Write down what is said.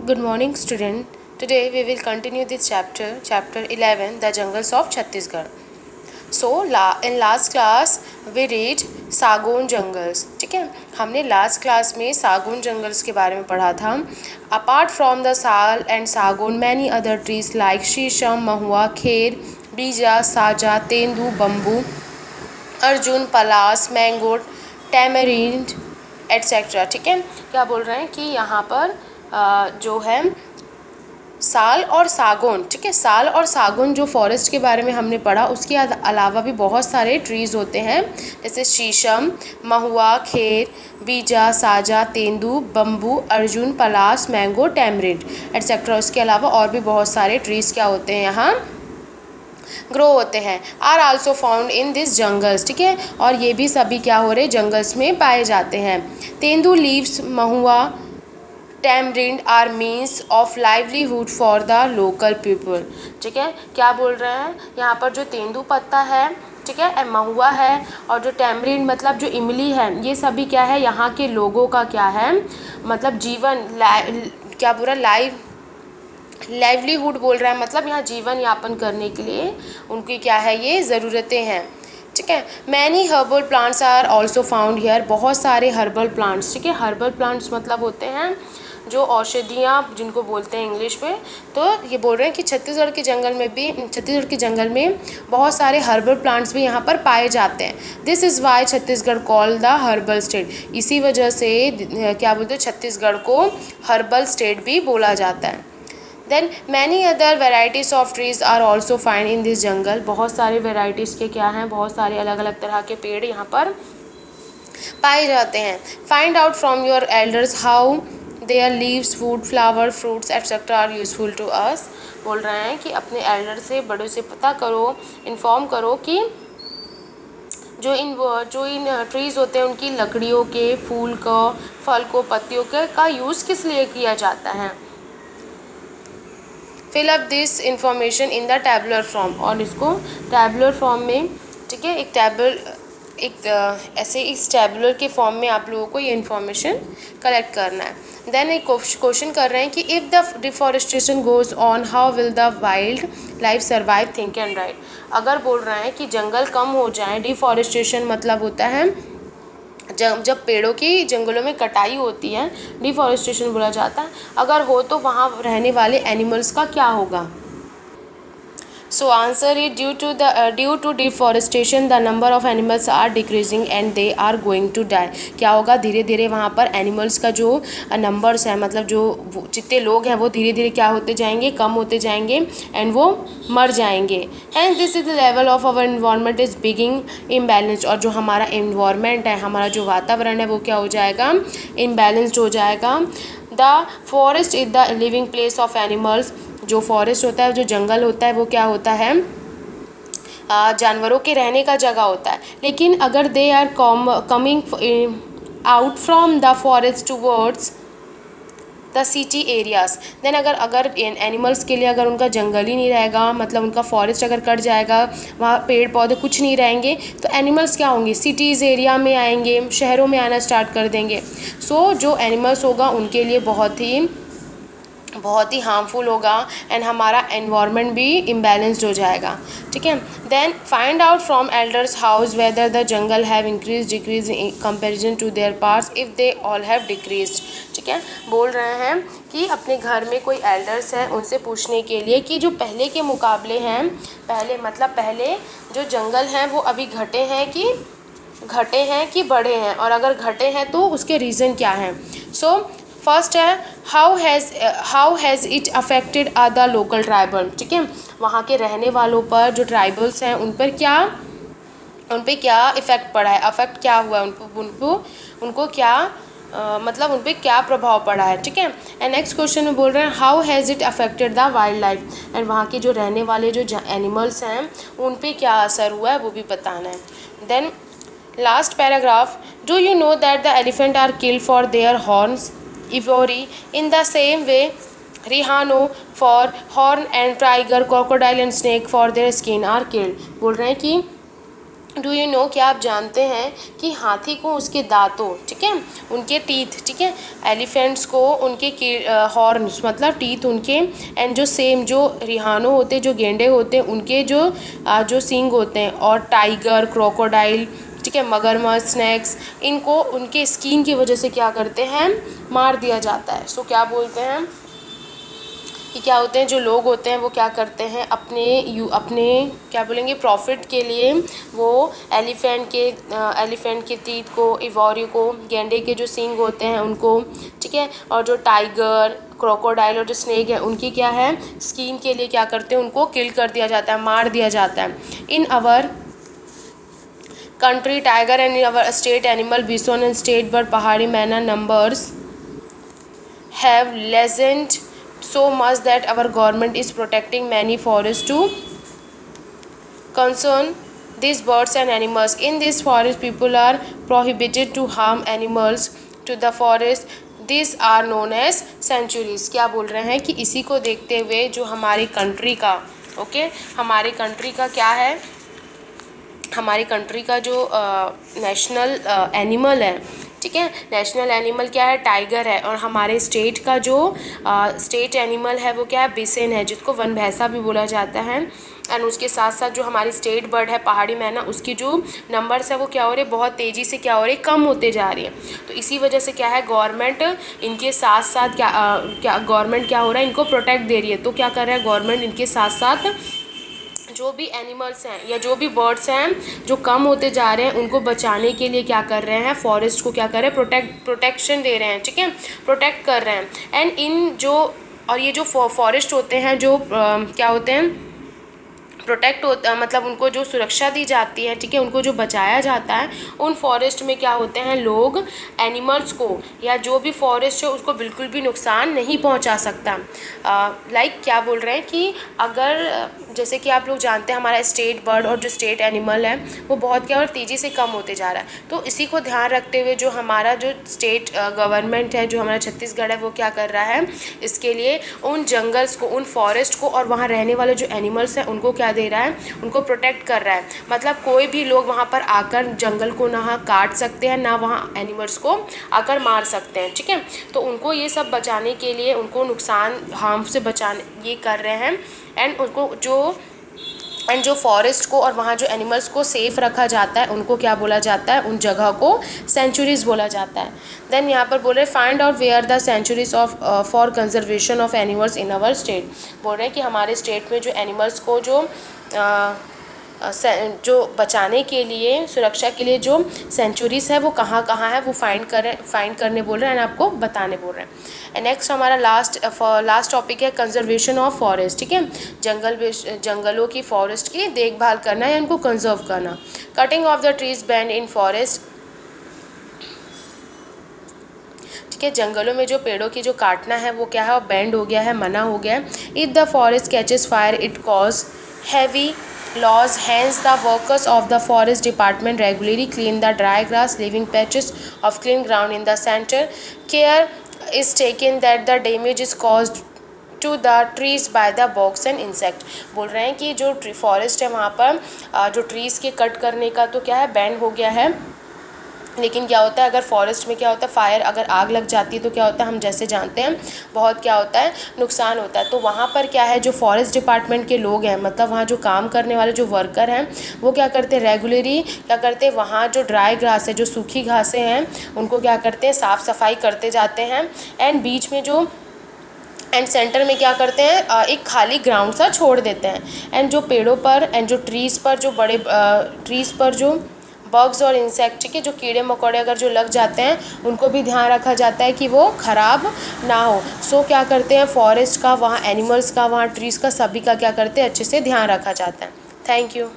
Good morning, student. Today we will continue this chapter 11, The Jungles of Chhattisgarh. So, in last class we read सागौन jungles. ठीक है, हमने last class में सागौन jungles के बारे में पढ़ा था. अपार्ट फ्रॉम द साल एंड सागौन मैनी अदर ट्रीज लाइक शीशम, महुआ, खेर, बीजा, साजा, तेंदू, बम्बू, अर्जुन, पलास, मैंगो, टैमरिंड एट्सेट्रा. ठीक है, क्या बोल रहे हैं कि यहाँ पर जो है साल और सागौन. ठीक है, साल और सागौन जो फॉरेस्ट के बारे में हमने पढ़ा, उसके अलावा भी बहुत सारे ट्रीज़ होते हैं, जैसे शीशम, महुआ, खेर, बीजा, साजा, तेंदू, बम्बू, अर्जुन, पलास, मैंगो, टैमरिंड एट्सेट्रा. उसके अलावा और भी बहुत सारे ट्रीज़ क्या होते हैं, यहाँ ग्रो होते हैं. Are also found in this jungles. ठीक है, और ये भी सभी क्या हो रहे जंगल्स में पाए जाते हैं. Tendu leaves, mahua, tamarind are means of livelihood for the local people. ठीक है, क्या बोल रहे हैं यहाँ पर, जो तेंदू पत्ता है, ठीक है, महुआ है, और जो टैमरिंड मतलब जो इमली है, ये सभी क्या है यहाँ के लोगों का क्या है, मतलब जीवन क्या पूरा लाइवलीहुड बोल रहा है, मतलब यहाँ जीवन यापन करने के लिए उनकी क्या है ये ज़रूरतें हैं. ठीक है, many herbal plants are also found here. बहुत सारे हर्बल प्लांट्स. ठीक है, हर्बल प्लांट्स मतलब होते हैं जो औषधियाँ जिनको बोलते हैं इंग्लिश में. तो ये बोल रहे हैं कि छत्तीसगढ़ के जंगल में बहुत सारे हर्बल प्लांट्स भी यहाँ पर पाए जाते हैं. This is why Chhattisgarh call the herbal state. इसी वजह से क्या बोलते हैं, छत्तीसगढ़ को हर्बल स्टेट भी बोला जाता है. Then many other varieties of trees are also find in this jungle. बहुत सारे वेराइटीज़ के क्या हैं, बहुत सारे अलग अलग तरह के पेड़ यहाँ पर पाए जाते हैं. Find out from your elders how their leaves, food, flower, fruits etcetera are useful to us. बोल रहे हैं कि अपने एल्डर से, बड़ों से पता करो, इन्फॉर्म करो कि जो इन ट्रीज़ होते हैं उनकी लकड़ियों के, फूल को, फल को, पत्तियों के का यूज़ किस लिए किया जाता है. Fill up this information in the tabular form. और इसको टैबुलर फॉर्म में, ठीक है, ऐसे इस टैबुलर के फॉर्म में आप लोगों को ये इन्फॉर्मेशन कलेक्ट करना है. देन एक क्वेश्चन कर रहे हैं कि if the deforestation goes on how will the wild life survive, think and right. अगर बोल रहे हैं कि जंगल कम हो जाए, डिफॉरेस्टेशन मतलब होता है जब पेड़ों की जंगलों में कटाई होती है, डिफॉरेस्टेशन बोला जाता है. अगर हो तो वहाँ रहने वाले एनिमल्स का क्या होगा. So answer is due to deforestation the number of animals are decreasing and they are going to die. क्या होगा, धीरे धीरे वहाँ पर एनिमल्स का जो नंबर्स है, मतलब जो जितने लोग हैं वो धीरे धीरे क्या होते जाएंगे, कम होते जाएंगे एंड वो मर जाएंगे. And this is the level of our environment is becoming imbalance. और जो हमारा इन्वायरमेंट है, हमारा जो वातावरण है, वो क्या हो जाएगा, इम्बैलेंस्ड हो जाएगा. The forest is the living place of animals. जो फॉरेस्ट होता है, जो जंगल होता है, वो क्या होता है, जानवरों के रहने का जगह होता है. लेकिन अगर they are coming out from the forest towards the city areas, then अगर एनिमल्स के लिए अगर उनका जंगल ही नहीं रहेगा, मतलब उनका फॉरेस्ट अगर कट जाएगा, वहाँ पेड़ पौधे कुछ नहीं रहेंगे, तो एनिमल्स क्या होंगे, सिटीज़ एरिया में आएंगे, शहरों में आना स्टार्ट कर देंगे. सो जो एनिमल्स होगा उनके लिए बहुत ही हार्मफुल होगा एंड हमारा एनवायरनमेंट भी इम्बैलेंस्ड हो जाएगा. ठीक है, then find out from elders house whether the jungle have increase decrease in comparison to their parts if they all have decreased. ठीक है, बोल रहे हैं कि अपने घर में कोई एल्डर्स हैं उनसे पूछने के लिए कि जो पहले के मुकाबले हैं, पहले जो जंगल हैं वो अभी घटे हैं कि बढ़े हैं, और अगर घटे हैं तो उसके रीज़न क्या हैं. सो फर्स्ट है how has it affected the local tribal. ठीक है, वहाँ के रहने वालों पर, जो ट्राइबल्स हैं उन पर क्या इफ़ेक्ट पड़ा है, अफेक्ट क्या हुआ है उनको क्या मतलब उन पर क्या प्रभाव पड़ा है. ठीक है, एंड नेक्स्ट क्वेश्चन में बोल रहे हैं how has it affected the wild life. And वहाँ के जो रहने वाले जो एनिमल्स हैं उन पर क्या असर हुआ है वो भी बताना है. Then last paragraph, do you know that the elephant are killed for their horns, ivory, in the same way rhino for horn and tiger, crocodile and snake for their skin are killed. बोल रहे हैं कि do you no, क्या आप जानते हैं कि हाथी को उसके दांतों, ठीक है, उनके टीथ, ठीक है, एलिफेंट्स को उनके हॉर्न्स मतलब टीथ उनके, एंड जो सेम जो रिहानो होते हैं, जो गेंडे होते हैं, उनके जो सींग होते हैं, और टाइगर, क्रोकोडाइल, ठीक है, मगरमच्छ, स्नैक्स, इनको उनके स्किन की वजह से क्या करते हैं, मार दिया जाता है। सो क्या बोलते हैं कि क्या होते हैं, जो लोग होते हैं वो क्या करते हैं, अपने क्या बोलेंगे, प्रॉफिट के लिए वो एलिफेंट के टीथ को, इवोरी को, गेंडे के जो सींग होते हैं उनको, ठीक है, और जो टाइगर, क्रोकोडाइल और जो स्नेक है उनकी क्या है, स्किन के लिए क्या करते हैं, उनको किल कर दिया जाता है, मार दिया जाता है। इन अवर country, tiger and our state animal bison and state bird pahari मैना numbers have lessened so much that our government is protecting many forests to concern these birds and animals. In this forest, people are prohibited to harm animals to the forest. These are known as sanctuaries. क्या बोल रहे हैं कि इसी को देखते हुए जो हमारी कंट्री का, ओके, हमारी कंट्री का क्या है, हमारी कंट्री का जो नेशनल एनिमल है, ठीक है, नेशनल एनिमल क्या है, टाइगर है, और हमारे स्टेट का जो स्टेट एनिमल है वो क्या है, बिसेन है, जिसको वन भैंसा भी बोला जाता है। एंड उसके साथ साथ जो हमारी स्टेट बर्ड है पहाड़ी मैना, उसकी जो नंबर्स है वो क्या हो रहे, बहुत तेज़ी से क्या हो रही, कम होते जा रही है। तो इसी वजह से क्या है, गवर्नमेंट इनके साथ साथ क्या गवर्नमेंट क्या हो रहा है, इनको प्रोटेक्ट दे रही है। तो क्या कर रहा है गवर्नमेंट, इनके साथ साथ जो भी एनिमल्स हैं या जो भी बर्ड्स हैं जो कम होते जा रहे हैं, उनको बचाने के लिए क्या कर रहे हैं, फॉरेस्ट को क्या कर रहे हैं, प्रोटेक्शन दे रहे हैं, ठीक है, प्रोटेक्ट कर रहे हैं। एंड इन जो, और ये जो फॉरेस्ट होते हैं जो क्या होते हैं, प्रोटेक्ट होता, मतलब उनको जो सुरक्षा दी जाती है, ठीक है, उनको जो बचाया जाता है, उन फॉरेस्ट में क्या होते हैं, लोग एनिमल्स को या जो भी फॉरेस्ट है उसको बिल्कुल भी नुकसान नहीं पहुंचा सकता। लाइक क्या बोल रहे हैं कि अगर, जैसे कि आप लोग जानते हैं हमारा स्टेट बर्ड और जो स्टेट एनिमल है वो बहुत क्या और तेज़ी से कम होते जा रहा है। तो इसी को ध्यान रखते हुए जो हमारा जो स्टेट गवर्नमेंट है, जो हमारा छत्तीसगढ़ है, वो क्या कर रहा है, इसके लिए उन जंगल्स को, उन फॉरेस्ट को और वहाँ रहने वाले जो एनिमल्स हैं उनको क्या दे रहा है, उनको प्रोटेक्ट कर रहा है। मतलब कोई भी लोग वहाँ पर आकर जंगल को ना काट सकते हैं, ना वहाँ एनिमल्स को आकर मार सकते हैं, ठीक है। तो उनको ये सब बचाने के लिए, उनको नुकसान, हार्म से बचाने ये कर रहे हैं। एंड उनको जो फॉरेस्ट को और वहाँ जो एनिमल्स को सेफ़ रखा जाता है उनको क्या बोला जाता है, उन जगह को सेंचुरीज़ बोला जाता है। देन यहाँ पर बोल रहे हैं find out where the sanctuaries of for conservation of animals in our state. बोल रहे हैं कि हमारे स्टेट में जो एनिमल्स को जो बचाने के लिए, सुरक्षा के लिए जो सेंचुरीज़ है वो कहाँ कहाँ है वो फाइंड करने बोल रहे हैं, आपको बताने बोल रहे हैं। नेक्स्ट हमारा लास्ट टॉपिक है कंजर्वेशन ऑफ फॉरेस्ट, ठीक है, जंगलों की, फॉरेस्ट की देखभाल करना या उनको कंजर्व करना। Cutting of the trees ban in forest, ठीक है, जंगलों में जो पेड़ों की जो काटना है वो क्या है, बैंड हो गया है, मना हो गया है। If the forest catches fire it cause heavy laws, hence the workers of the forest department regularly clean the dry grass, leaving patches of clean ground in the center. Care is taken that the damage is caused to the trees by the bugs and insect। बोल रहे हैं कि जो forest है वहाँ पर जो trees के कट करने का तो क्या है, बैन हो गया है, लेकिन क्या होता है अगर फॉरेस्ट में क्या होता है, फायर, अगर आग लग जाती है तो क्या होता है, हम जैसे जानते हैं बहुत क्या होता है, नुकसान होता है। तो वहाँ पर क्या है, जो फॉरेस्ट डिपार्टमेंट के लोग हैं, मतलब वहाँ जो काम करने वाले जो वर्कर हैं वो क्या करते हैं, रेगुलरली क्या करते हैं, वहाँ जो ड्राई ग्रास है, जो सूखी घासें हैं, उनको क्या करते हैं, साफ़ सफाई करते जाते हैं। एंड बीच में जो एंड सेंटर में क्या करते हैं, एक खाली ग्राउंड सा छोड़ देते हैं। एंड जो पेड़ों पर एंड जो ट्रीज़ पर, जो बड़े ट्रीज़ पर जो बग्स और इंसेक्ट, ठीक है, जो कीड़े मकोड़े अगर जो लग जाते हैं उनको भी ध्यान रखा जाता है कि वो ख़राब ना हो। सो क्या करते हैं, फॉरेस्ट का, वहाँ एनिमल्स का, वहाँ ट्रीज़ का, सभी का क्या करते हैं, अच्छे से ध्यान रखा जाता है। Thank you.